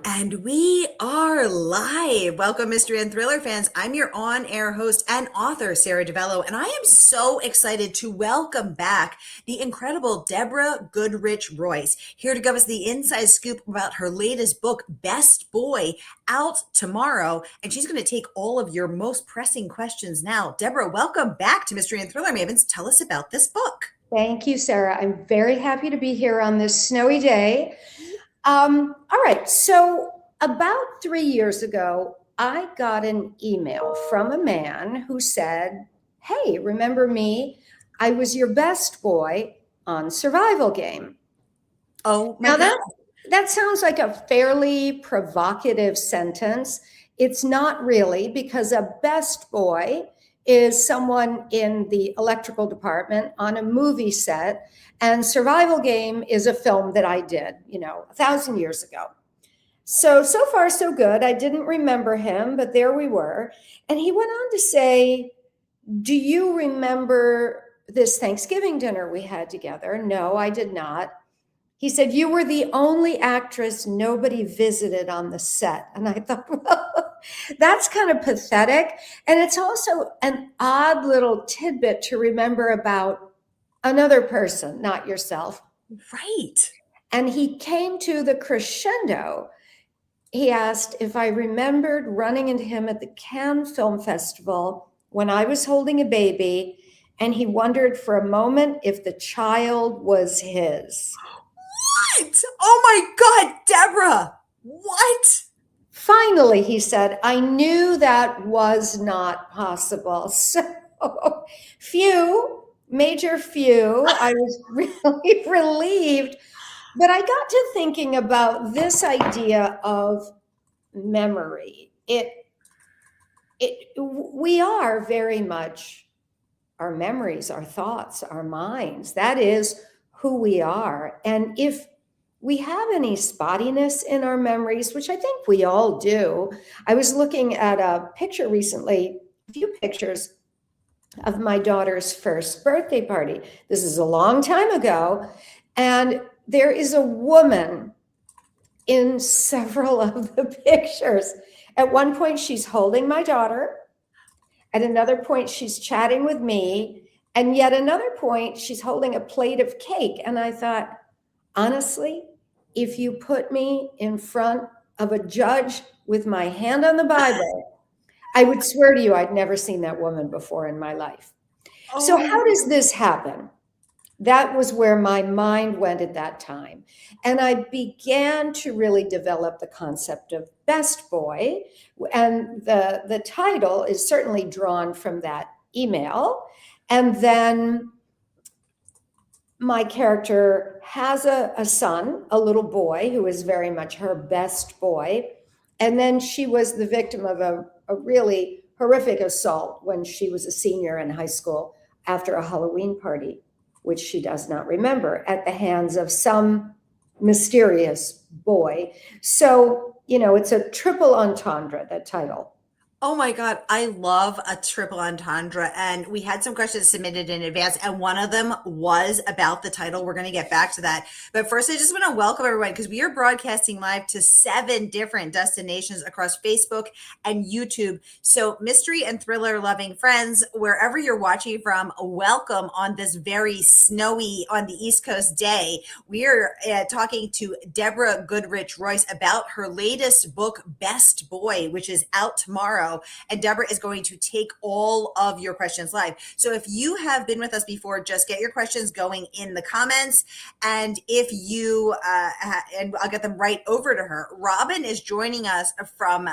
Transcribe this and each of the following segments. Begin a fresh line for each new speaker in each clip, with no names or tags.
And we are live. Welcome, mystery and thriller fans. I'm your on-air host and author, Sara DiVello, and I am so excited to welcome back the incredible Deborah Goodrich Royce, here to give us the inside scoop about her latest book, Best Boy, out tomorrow. And she's going to take all of your most pressing questions now. Deborah, welcome back to Mystery and Thriller Mavens. Tell us about this book.
Thank you, Sarah. I'm very happy to be here on this snowy day. All right, so about 3 years ago, I got an email from a man who said, "Hey, remember me? I was your best boy on Survival Game."
Oh my
Now
God.
that sounds like a fairly provocative sentence. It's not really, because a best boy is someone in the electrical department on a movie set, and Survival Game is a film that I did, 1,000 years ago. So far, so good. I didn't remember him, but there we were. And he went on to say, "Do you remember this Thanksgiving dinner we had together?" No, I did not. He said, "You were the only actress nobody visited on the set." And I thought, well, that's kind of pathetic. And it's also an odd little tidbit to remember about another person, not yourself.
Right.
And he came to the crescendo. He asked if I remembered running into him at the Cannes Film Festival when I was holding a baby, and he wondered for a moment if the child was his.
What? Oh my God, Deborah. What?
Finally, he said, I knew that was not possible. So major few, I was really relieved. But I got to thinking about this idea of memory. We are very much our memories, our thoughts, our minds. That is who we are. And if we have any spottiness in our memories, which I think we all do. I was looking at a picture recently, a few pictures of my daughter's first birthday party. This is a long time ago. And there is a woman in several of the pictures. At one point, she's holding my daughter. At another point, she's chatting with me. And yet another point, she's holding a plate of cake. And I thought, honestly, if you put me in front of a judge with my hand on the Bible, I would swear to you I'd never seen that woman before in my life. So how does this happen? That was where my mind went at that time. And I began to really develop the concept of best boy. And the title is certainly drawn from that email. And then my character has a son, a little boy, who is very much her best boy. And then she was the victim of a really horrific assault when she was a senior in high school after a Halloween party, which she does not remember, at the hands of some mysterious boy. So, it's a triple entendre, that title.
Oh my God, I love a triple entendre. And we had some questions submitted in advance, and one of them was about the title. We're going to get back to that. But first, I just want to welcome everyone, because we are broadcasting live to 7 different destinations across Facebook and YouTube. So mystery and thriller loving friends, wherever you're watching from, welcome on this very snowy on the East Coast day. We are talking to Deborah Goodrich Royce about her latest book, Best Boy, which is out tomorrow. And Deborah is going to take all of your questions live. So if you have been with us before, just get your questions going in the comments. And if you, and I'll get them right over to her. Robin is joining us from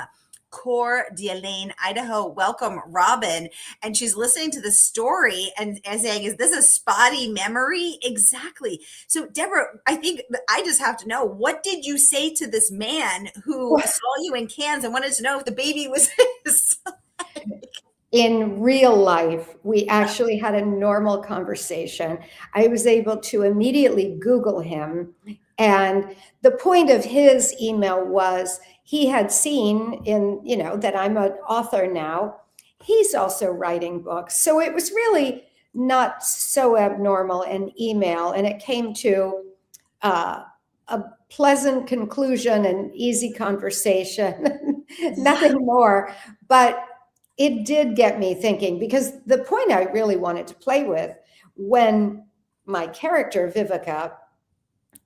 Coeur d'Alene, Idaho. Welcome, Robin. And she's listening to the story and saying, is this a spotty memory? Exactly. So, Deborah, I think I just have to know, what did you say to this man who saw you in cans and wanted to know if the baby was his?
In real life, we actually had a normal conversation. I was able to immediately Google him. And the point of his email was he had seen that I'm an author now. He's also writing books. So it was really not so abnormal an email. And it came to a pleasant conclusion and easy conversation, nothing more. But it did get me thinking, because the point I really wanted to play with, when my character, Viveca,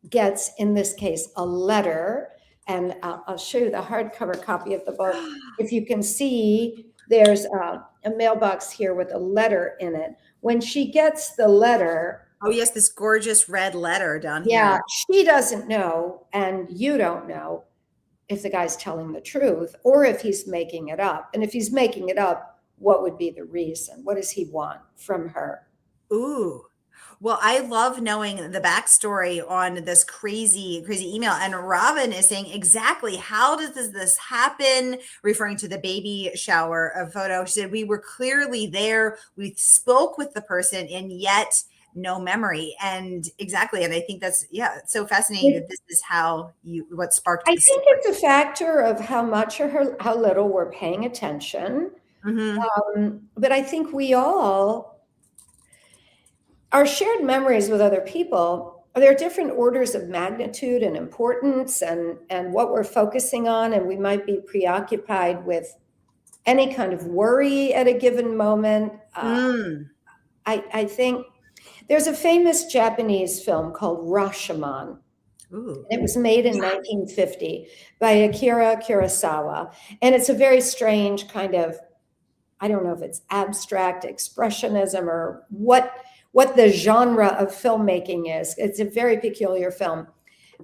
gets, in this case, a letter, and I'll show you the hardcover copy of the book. If you can see, there's a mailbox here with a letter in it. When she gets the letter,
Oh, yes, this gorgeous red letter down
yeah,
here.
she doesn't know, and you don't know if the guy's telling the truth or if he's making it up. And if he's making it up, what would be the reason? What does he want from her?
Ooh. Well, I love knowing the backstory on this crazy, crazy email. And Robin is saying, exactly, how does this happen? Referring to the baby shower of photo. She said, we were clearly there. We spoke with the person, and yet no memory. And exactly. And I think that's, yeah, it's so fascinating that this is what sparked
I
the
think it's a factor of how much or how little we're paying attention. But I think we all, our shared memories with other people, there are different orders of magnitude and importance and what we're focusing on. And we might be preoccupied with any kind of worry at a given moment. I think there's a famous Japanese film called Rashomon.
Ooh.
It was made in 1950 by Akira Kurosawa. And it's a very strange kind of, I don't know if it's abstract expressionism or what the genre of filmmaking is. It's a very peculiar film.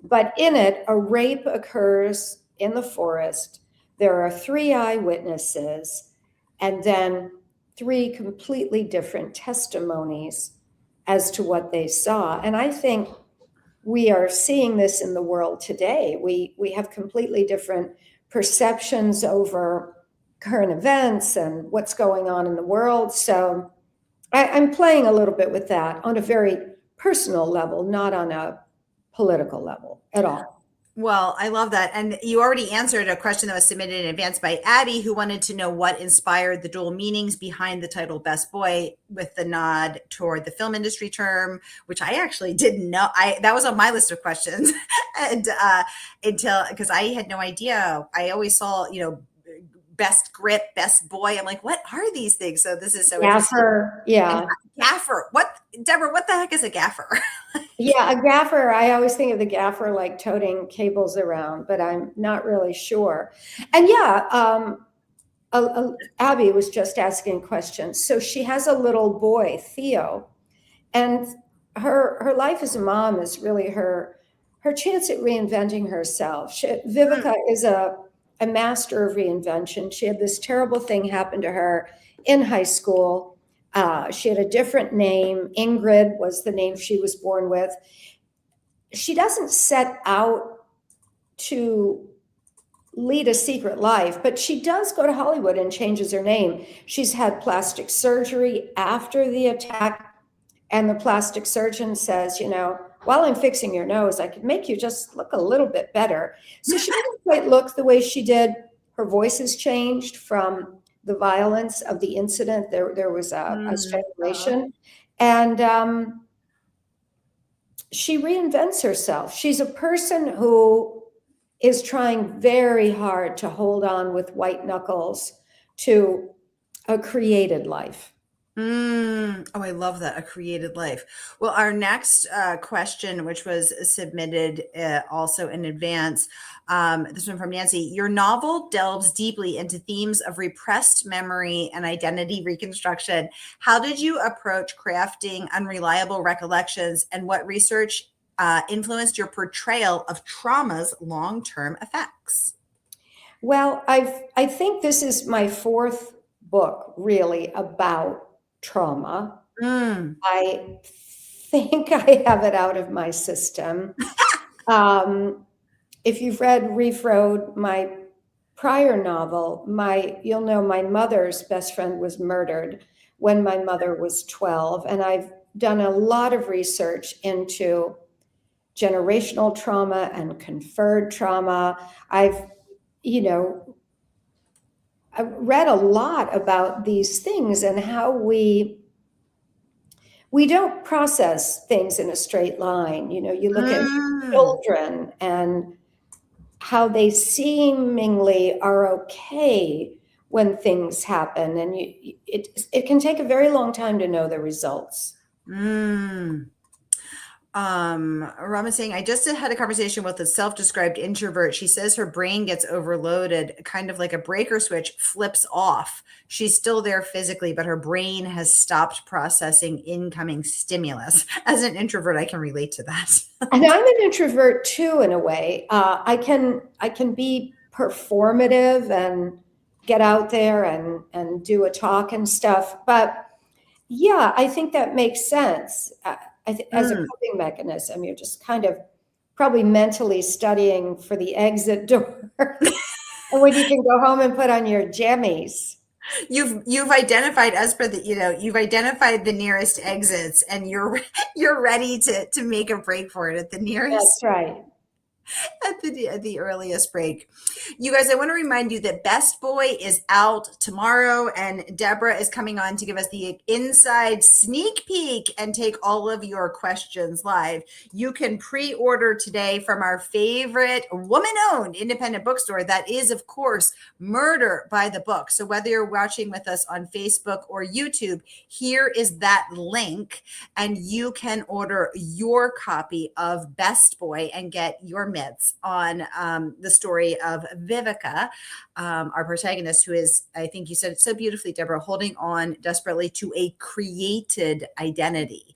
But in it, a rape occurs in the forest. There are 3 eyewitnesses and then 3 completely different testimonies as to what they saw. And I think we are seeing this in the world today. We have completely different perceptions over current events and what's going on in the world. So I'm playing a little bit with that on a very personal level, not on a political level at all.
Well, I love that. And you already answered a question that was submitted in advance by Abby, who wanted to know what inspired the dual meanings behind the title Best Boy, with the nod toward the film industry term, which I actually didn't know. That was on my list of questions. And because I had no idea. I always saw, best grip, best boy. I'm like, what are these things? So this is so
Gaffer, yeah.
And gaffer. Deborah, what the heck is a gaffer?
Yeah, a gaffer. I always think of the gaffer like toting cables around, but I'm not really sure. And yeah, Abby was just asking questions. So she has a little boy, Theo, and her life as a mom is really her chance at reinventing herself. Viveca is a master of reinvention. She had this terrible thing happen to her in high school. She had a different name. Ingrid was the name she was born with. She doesn't set out to lead a secret life, but she does go to Hollywood and changes her name. She's had plastic surgery after the attack, and the plastic surgeon says, while I'm fixing your nose, I could make you just look a little bit better. So she doesn't quite look the way she did. Her voice has changed from the violence of the incident. There was a strangulation. And she reinvents herself. She's a person who is trying very hard to hold on with white knuckles to a created life.
Oh, I love that. A created life. Well, our next question, which was submitted also in advance, this one from Nancy. Your novel delves deeply into themes of repressed memory and identity reconstruction. How did you approach crafting unreliable recollections, and what research influenced your portrayal of trauma's long-term effects?
Well, I think this is my 4th book really about trauma. I think I have it out of my system. If you've read Reef Road, my prior novel, you'll know my mother's best friend was murdered when my mother was 12. And I've done a lot of research into generational trauma and conferred trauma. I've read a lot about these things and how we we don't process things in a straight line. You know, you look at
Mm.
children and how they seemingly are okay when things happen, and it can take a very long time to know the results.
Mm. Rama's saying, I just had a conversation with a self-described introvert. She says her brain gets overloaded, kind of like a breaker switch flips off. She's still there physically, but her brain has stopped processing incoming stimulus. As an introvert, I can relate to that.
And I'm an introvert too, in a way. I can be performative and get out there and do a talk and stuff. But yeah, I think that makes sense. As a
Mm.
coping mechanism, you're just kind of probably mentally studying for the exit door, and when you can go home and put on your jammies.
You've identified, as per the, you've identified the nearest exits, and you're ready to make a break for it at the
That's
nearest.
right.
At the earliest break. You guys, I want to remind you that Best Boy is out tomorrow, and Deborah is coming on to give us the inside sneak peek and take all of your questions live. You can pre-order today from our favorite woman-owned independent bookstore. That is, of course, Murder by the Book. So whether you're watching with us on Facebook or YouTube, here is that link, and you can order your copy of Best Boy and get your mitts on the story of Viveca, our protagonist, who is, I think you said it so beautifully, Deborah, holding on desperately to a created identity.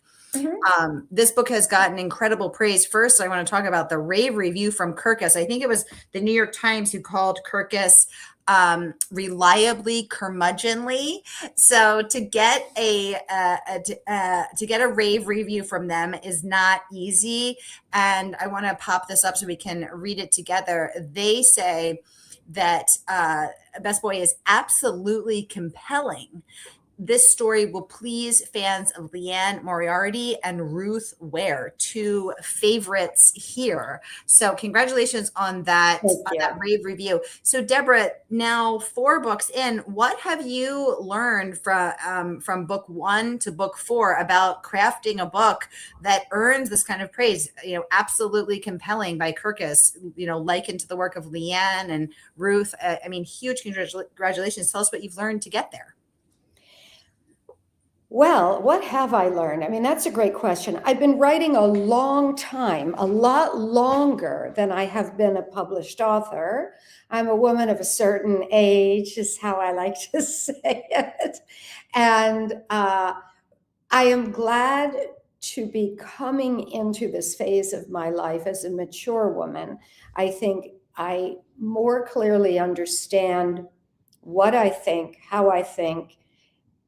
This book has gotten incredible praise. First, I want to talk about the rave review from Kirkus. I think it was the New York Times who called Kirkus reliably curmudgeonly. So to get to get a rave review from them is not easy. And I want to pop this up so we can read it together. They say that Best Boy is absolutely compelling. This story will please fans of Liane, Moriarty, and Ruth Ware, two favorites here. So congratulations on that rave review. So Deborah, now 4 books in, what have you learned from book 1 to book 4 about crafting a book that earns this kind of praise? Absolutely compelling by Kirkus, likened to the work of Liane and Ruth. I mean, huge congratulations. Tell us what you've learned to get there.
Well, what have I learned? I mean, that's a great question. I've been writing a long time, a lot longer than I have been a published author. I'm a woman of a certain age, is how I like to say it. And I am glad to be coming into this phase of my life as a mature woman. I think I more clearly understand what I think, how I think,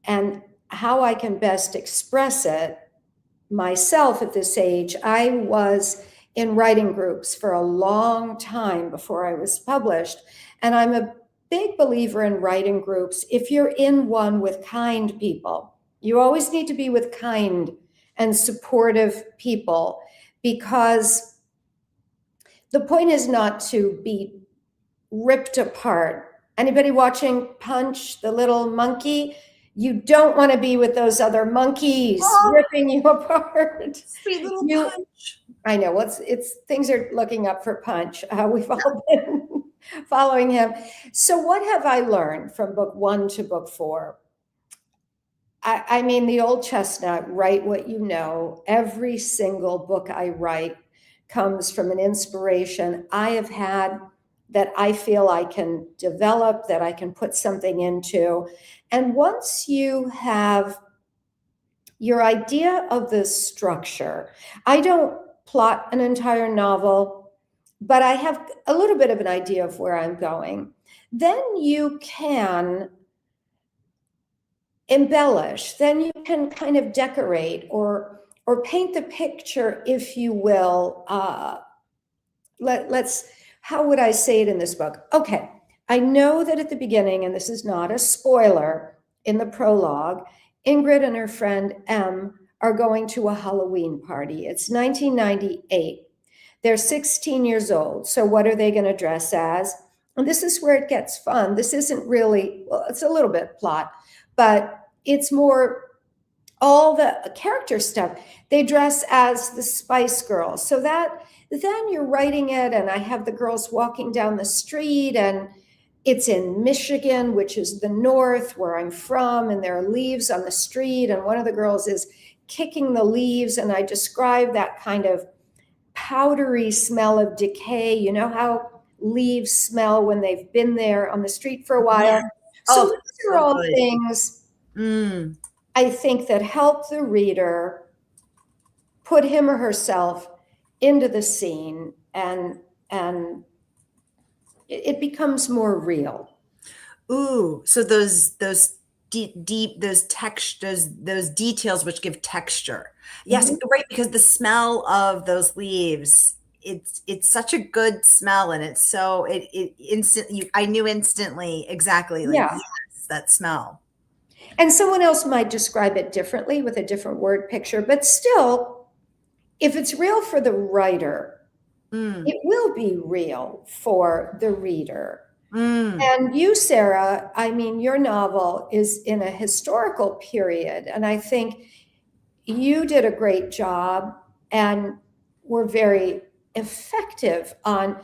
and how I can best express it myself at this age. I was in writing groups for a long time before I was published, and I'm a big believer in writing groups. If you're in one with kind people, you always need to be with kind and supportive people, because the point is not to be ripped apart. Anybody watching Punch, the little monkey? You don't want to be with those other monkeys ripping you apart.
Sweet little Punch.
I know things are looking up for Punch. We've all been following him. So what have I learned from book 1 to book 4? I mean, the old chestnut, write what you know. Every single book I write comes from an inspiration I have had that I feel I can develop, that I can put something into. And once you have your idea of the structure, I don't plot an entire novel, but I have a little bit of an idea of where I'm going. Then you can embellish, then you can kind of decorate or paint the picture, if you will. How would I say it in this book? Okay, I know that at the beginning, and this is not a spoiler, in the prologue, Ingrid and her friend Em are going to a Halloween party. It's 1998. They're 16 years old. So what are they going to dress as? And this is where it gets fun. This isn't really, well, it's a little bit plot, but it's more all the character stuff. They dress as the Spice Girls. So that then you're writing it, and I have the girls walking down the street, and it's in Michigan, which is the north where I'm from, and there are leaves on the street, and one of the girls is kicking the leaves, and I describe that kind of powdery smell of decay. You know how leaves smell when they've been there on the street for a while?
Yeah.
So
Oh,
these are
so
all
good.
things
Mm.
I think that help the reader put him or herself into the scene, and it becomes more real.
Ooh, so those deep those details which give texture. Yes,
Mhm.
right, because the smell of those leaves, it's such a good smell, and it's so it instantly I knew instantly exactly, like,
Yeah.
yes, that smell.
And someone else might describe it differently with a different word picture, but still, if it's real for the writer,
Mm,
it will be real for the reader.
mm.
And you, Sara, I mean, your novel is in a historical period, and I think you did a great job and were very effective on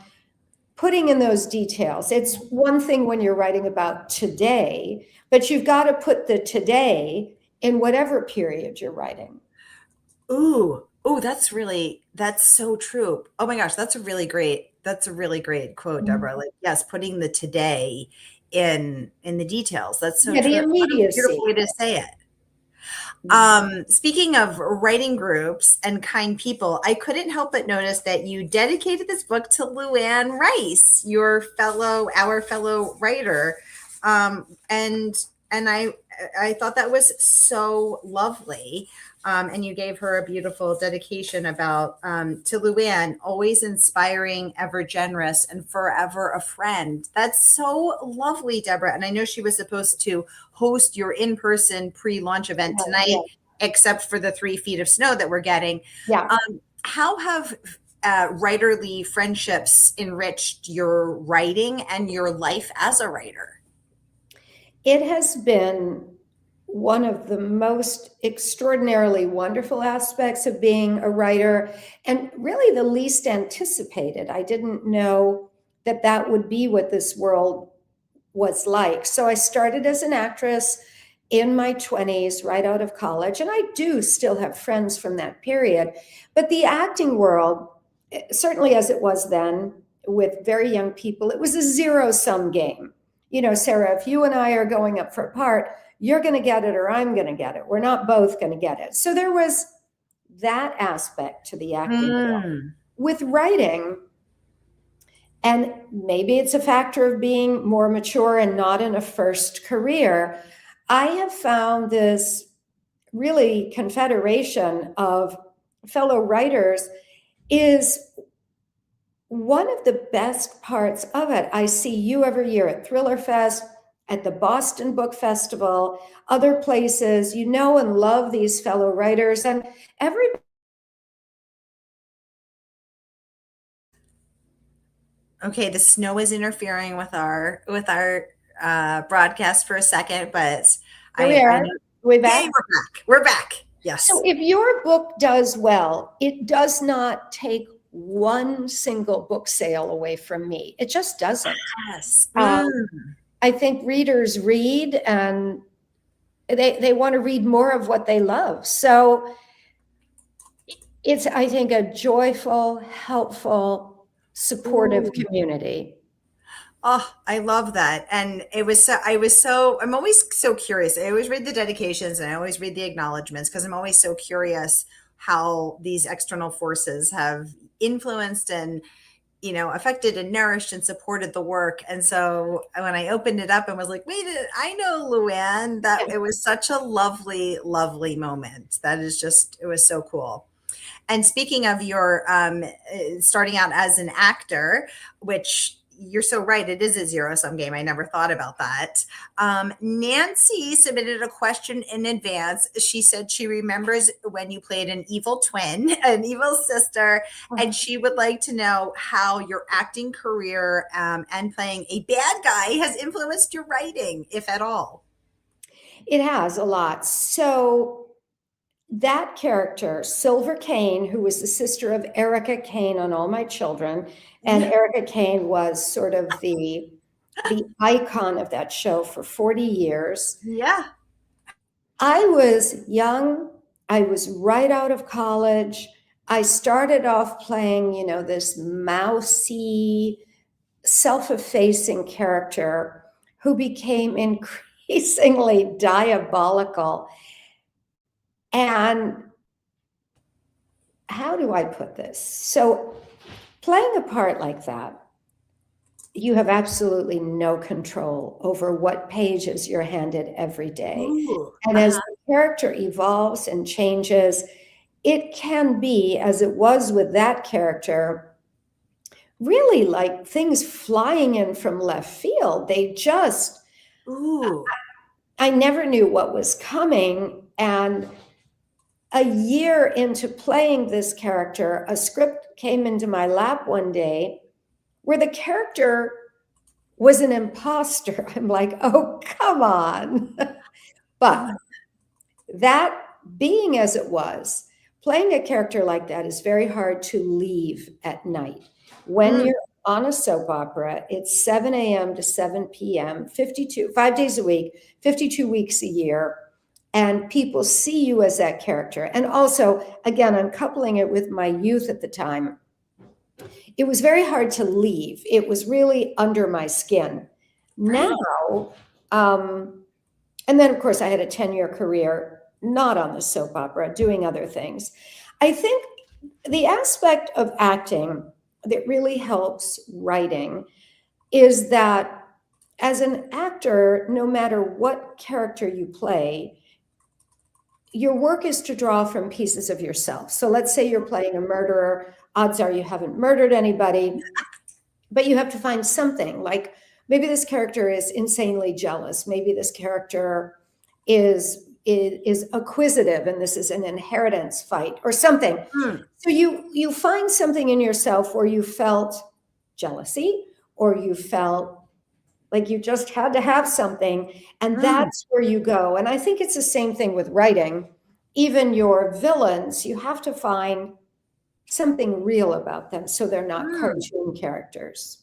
putting in those details. It's one thing when you're writing about today, but you've got to put the today in whatever period you're writing.
Ooh, ooh, that's so true. Oh my gosh, that's a really great quote, Deborah. Like, yes, putting the today in the details. That's so
Yeah, the
true. What a beautiful
immediacy.
way to say it. Speaking of writing groups and kind people, I couldn't help but notice that you dedicated this book to Liane Rice, our fellow writer. And I thought that was so lovely. And you gave her a beautiful dedication about to Luann, always inspiring, ever generous, and forever a friend. That's so lovely, Deborah. And I know she was supposed to host your in-person pre-launch event tonight, except for the 3 feet of snow that we're getting.
Yeah.
How have writerly friendships enriched your writing and your life as a writer?
It has been one of the most extraordinarily wonderful aspects of being a writer, and really the least anticipated. I didn't know that that would be what this world was like. So I started as an actress in my 20s, right out of college, and I do still have friends from that period. But the acting world, certainly as it was then with very young people, it was a zero-sum game. You know, Sara, if you and I are going up for a part, you're going to get it or I'm going to get it. We're not both going to get it. So there was that aspect to the acting world.
Mm.
With writing, and maybe it's a factor of being more mature and not in a first career, I have found this really confederation of fellow writers is one of the best parts of it. I see you every year at Thriller Fest, at the Boston Book Festival, other places. You know and love these fellow writers, and every
Okay, the snow is interfering with our broadcast for a second, but
here we
I
are.
know.
Way
Yay,
back.
we're back. We're back.
So
Yes.
if your book does well, it does not take one single book sale away from me. It just doesn't.
Yes.
Um,
Mm.
I think readers read, and they want to read more of what they love. So it's, I think, a joyful, helpful, supportive
Ooh.
community.
Oh, I love that. And I'm always so curious. I always read the dedications and I always read the acknowledgments because I'm always so curious how these external forces have influenced and, affected and nourished and supported the work. And so when I opened it up and was like, wait, I know Luann, that
Yeah.
it was such a lovely, lovely moment. It was so cool. And speaking of your starting out as an actor, which you're so right, it is a zero sum game. I never thought about that. Nancy submitted a question in advance. She said she remembers when you played an evil twin, an evil sister, and she would like to know how your acting career and playing a bad guy has influenced your writing, if at all.
It has a lot. So that character, Silver Kane, who was the sister of Erica Kane on All My Children, and Erica Kane was sort of the icon of that show for 40 years.
Yeah.
I was young. I was right out of college. I started off playing, this mousy, self-effacing character who became increasingly diabolical. And how do I put this? So playing a part like that, you have absolutely no control over what pages you're handed every day.
Ooh,
and as the character evolves and changes, it can be, as it was with that character, really like things flying in from left field. They just, I never knew what was coming. And a year into playing this character, a script came into my lap one day where the character was an imposter. I'm like, oh, come on. But that being as it was, playing a character like that is very hard to leave at night. When you're on a soap opera, it's 7 a.m. to 7 p.m., 5 days a week, 52 weeks a year. And people see you as that character. And also, again, I'm coupling it with my youth at the time. It was very hard to leave. It was really under my skin. Now, and then, of course, I had a 10-year career, not on the soap opera, doing other things. I think the aspect of acting that really helps writing is that as an actor, no matter what character you play, your work is to draw from pieces of yourself. So let's say you're playing a murderer. Odds are you haven't murdered anybody, but you have to find something. Like maybe this character is insanely jealous. Maybe this character is acquisitive and this is an inheritance fight or something. So you find something in yourself where you felt jealousy or you felt like you just had to have something, and that's where you go. And I think it's the same thing with writing. Even your villains, you have to find something real about them so they're not cartoon characters.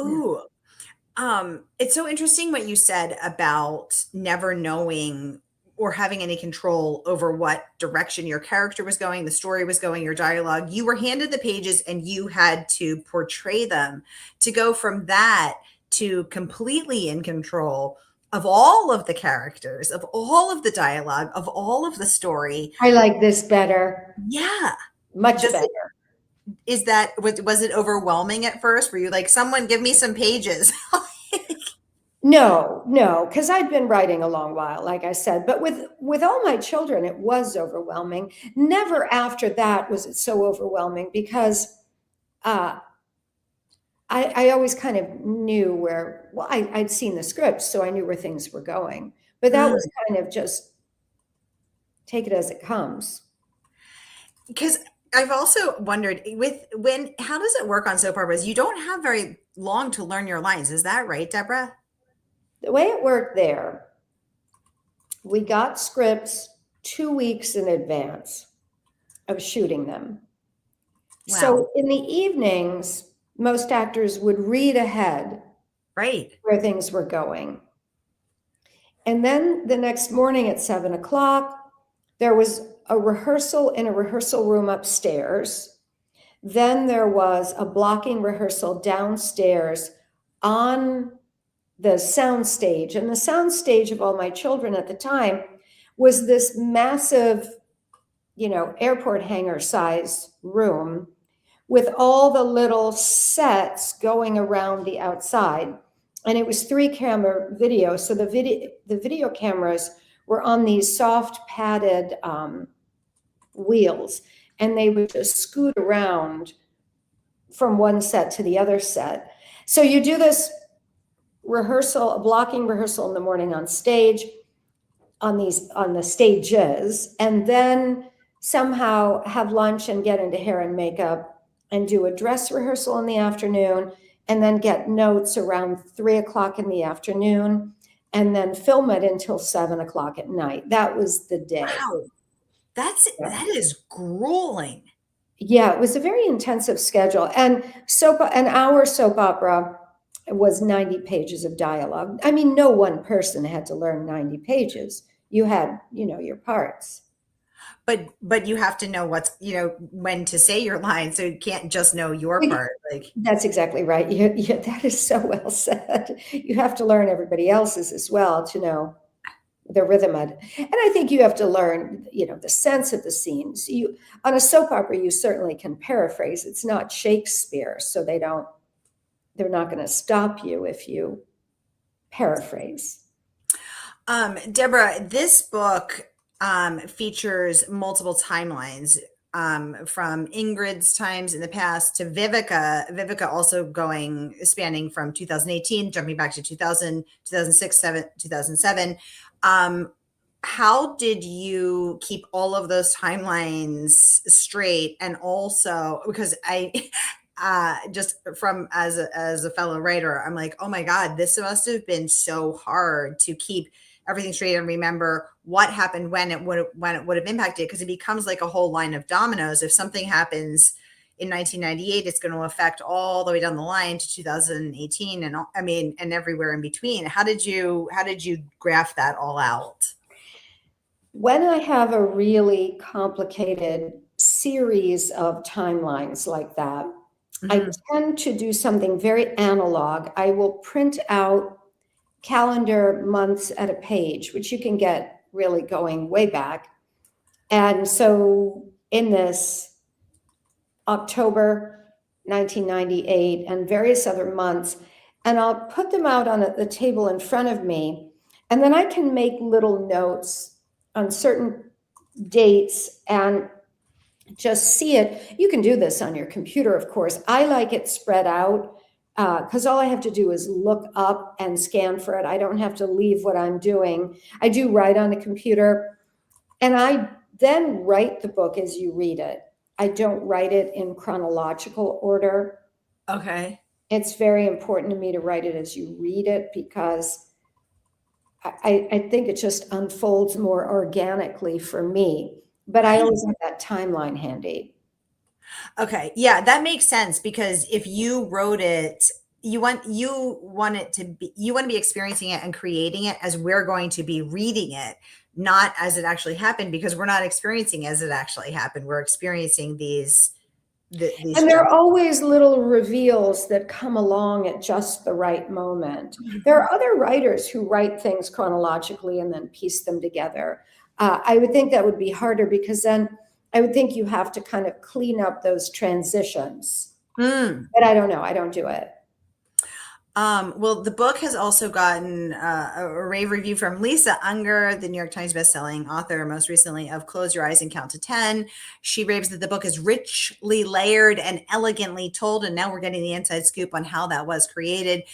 Ooh. It's so interesting what you said about never knowing or having any control over what direction your character was going, the story was going, your dialogue. You were handed the pages and you had to portray them. To go from that to completely in control of all of the characters, of all of the dialogue, of all of the story.
I like this better.
Yeah.
Much better.
Was it overwhelming at first? Were you like, someone give me some pages?
No, because I'd been writing a long while, like I said, but with All My Children, it was overwhelming. Never after that was it so overwhelming because I always kind of knew where, well, I'd seen the script, so I knew where things were going. But that was kind of just take it as it comes.
Because I've also wondered how does it work on soap operas? You don't have very long to learn your lines. Is that right, Deborah?
The way it worked there, we got scripts 2 weeks in advance of shooting them. Wow. So in the evenings, most actors would read ahead where things were going. And then the next morning at 7 o'clock, there was a rehearsal in a rehearsal room upstairs. Then there was a blocking rehearsal downstairs on the sound stage. And the sound stage of All My Children at the time was this massive, airport hangar size room with all the little sets going around the outside. And it was 3-camera video. So the video cameras were on these soft padded wheels, and they would just scoot around from one set to the other set. So you do this rehearsal, a blocking rehearsal in the morning on stage, on the stages, and then somehow have lunch and get into hair and makeup and do a dress rehearsal in the afternoon, and then get notes around 3 o'clock in the afternoon, and then film it until 7 o'clock at night. That was the day.
Wow. That is grueling.
Yeah, it was a very intensive schedule. And an hour soap opera was 90 pages of dialogue. I mean, no one person had to learn 90 pages. You had, your parts.
But you have to know when to say your line, so you can't just know your part. Like,
That's exactly right. That is so well said. You have to learn everybody else's as well to know the rhythm of it. And I think you have to learn, the sense of the scenes. On a soap opera, you certainly can paraphrase. It's not Shakespeare, so they're not going to stop you if you paraphrase.
Deborah, this book features multiple timelines, from Ingrid's times in the past to Viveca also spanning from 2018, jumping back to 2000, 2006, 2007. How did you keep all of those timelines straight? And also, because just from as a fellow writer, I'm like, oh my God, this must have been so hard to keep everything straight and remember what happened when it would have impacted, because it becomes like a whole line of dominoes. If something happens in 1998, it's going to affect all the way down the line to 2018, and everywhere in between. How did you graph that all out?
When I have a really complicated series of timelines like that, I tend to do something very analog. I will print out calendar months at a page, which you can get really going way back. And so in this October 1998 and various other months, and I'll put them out on the table in front of me, and then I can make little notes on certain dates and just see it. You can do this on your computer, of course. I like it spread out because all I have to do is look up and scan for it. I don't have to leave what I'm doing. I do write on the computer, and I then write the book as you read it. I don't write it in chronological order.
Okay.
It's very important to me to write it as you read it, because I think it just unfolds more organically for me. But I always have that timeline handy.
Okay. Yeah, that makes sense, because if you wrote it, you want to be experiencing it and creating it as we're going to be reading it, not as it actually happened, because we're not experiencing as it actually happened. We're experiencing these
And there are always little reveals that come along at just the right moment. There are other writers who write things chronologically and then piece them together. I would think that would be harder, because then I would think you have to kind of clean up those transitions. But I don't know. I don't do it.
Well, the book has also gotten a rave review from Lisa Unger, the New York Times bestselling author, most recently of Close Your Eyes and Count to 10. She raves that the book is richly layered and elegantly told, and now we're getting the inside scoop on how that was created.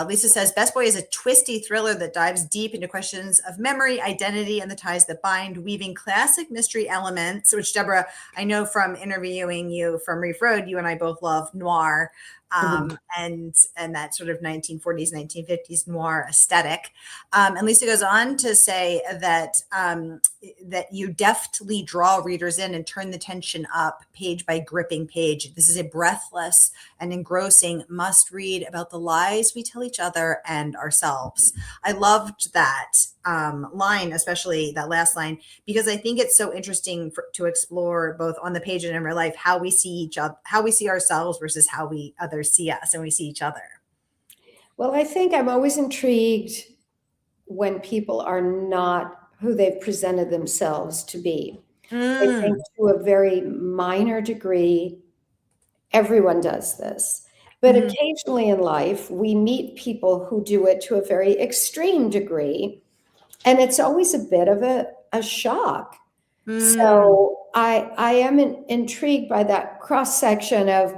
Lisa says, Best Boy is a twisty thriller that dives deep into questions of memory, identity, and the ties that bind, weaving classic mystery elements, which, Deborah, I know from interviewing you from Reef Road, you and I both love noir. And that sort of 1940s, 1950s noir aesthetic. And Lisa goes on to say that that you deftly draw readers in and turn the tension up page by gripping page. This is a breathless and engrossing must read about the lies we tell each other and ourselves. I loved that line, especially that last line, because I think it's so interesting to explore both on the page and in real life how we see each other, how we see ourselves versus how others see us and we see each other.
Well, I think I'm always intrigued when people are not who they've presented themselves to be. I think to a very minor degree, everyone does this. But occasionally in life, we meet people who do it to a very extreme degree. And it's always a bit of a shock. So I am intrigued by that cross section of,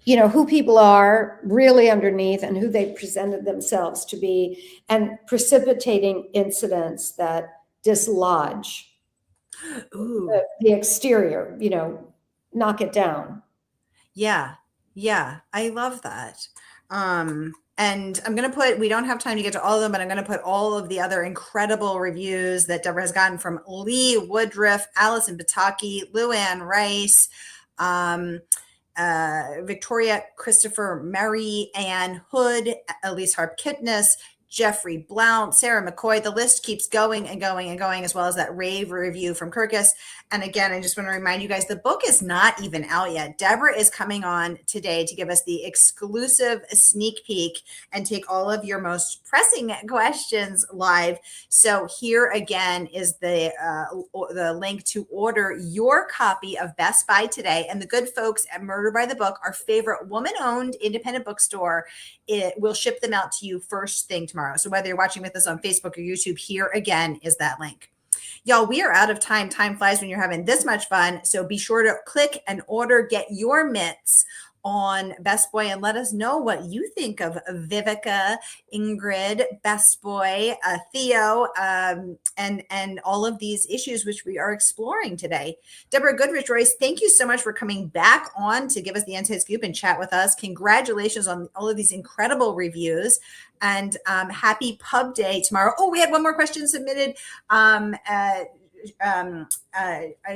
who people are really underneath and who they presented themselves to be, and precipitating incidents that dislodge the exterior, knock it down.
Yeah. Yeah, I love that. And I'm going to put, we don't have time to get to all of them, but I'm going to put all of the other incredible reviews that Deborah has gotten from Lee Woodruff, Allison Bataki, Luann Rice, um, Victoria Christopher Murray, Ann Hood, Elise Harp Kitness, Jeffrey Blount, Sarah McCoy. The list keeps going and going and going, as well as that rave review from Kirkus. And again, I just want to remind you guys, the book is not even out yet. Deborah is coming on today to give us the exclusive sneak peek and take all of your most pressing questions live. So here again is the link to order your copy of Best Buy today. And the good folks at Murder by the Book, our favorite woman-owned independent bookstore, it will ship them out to you first thing tomorrow. So whether you're watching with us on Facebook or YouTube, here again is that link. Y'all, we are out of time. Time flies when you're having this much fun. So be sure to click and order, get your mitts on Best Boy, and let us know what you think of Viveca, Ingrid, Best Boy, Theo, and all of these issues which we are exploring today. Deborah Goodrich, Royce, thank you so much for coming back on to give us the inside scoop and chat with us. Congratulations on all of these incredible reviews, and happy Pub Day tomorrow. Oh, we had one more question submitted. I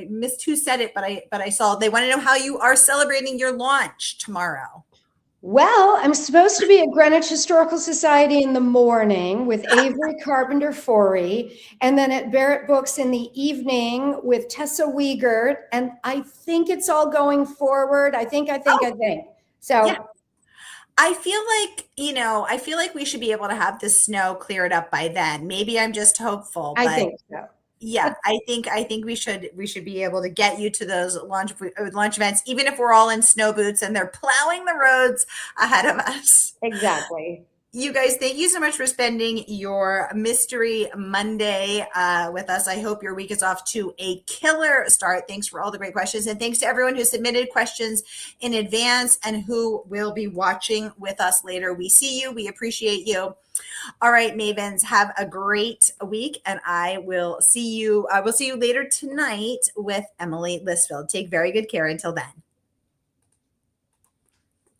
missed who said it, but I saw they want to know how you are celebrating your launch tomorrow.
Well, I'm supposed to be at Greenwich Historical Society in the morning with Avery Carpenter Forey, and then at Barrett Books in the evening with Tessa Wiegert. And I think it's all going forward. I think. So
yeah. I feel like we should be able to have the snow cleared up by then. Maybe I'm just hopeful.
I think so.
Yeah, I think we should be able to get you to those launch events, even if we're all in snow boots and they're plowing the roads ahead of us.
Exactly.
You guys, thank you so much for spending your Mystery Monday with us. I hope your week is off to a killer start. Thanks for all the great questions. And thanks to everyone who submitted questions in advance and who will be watching with us later. We see you. We appreciate you. All right, Mavens, have a great week. And I will see you later tonight with Emily Lisfield. Take very good care until then.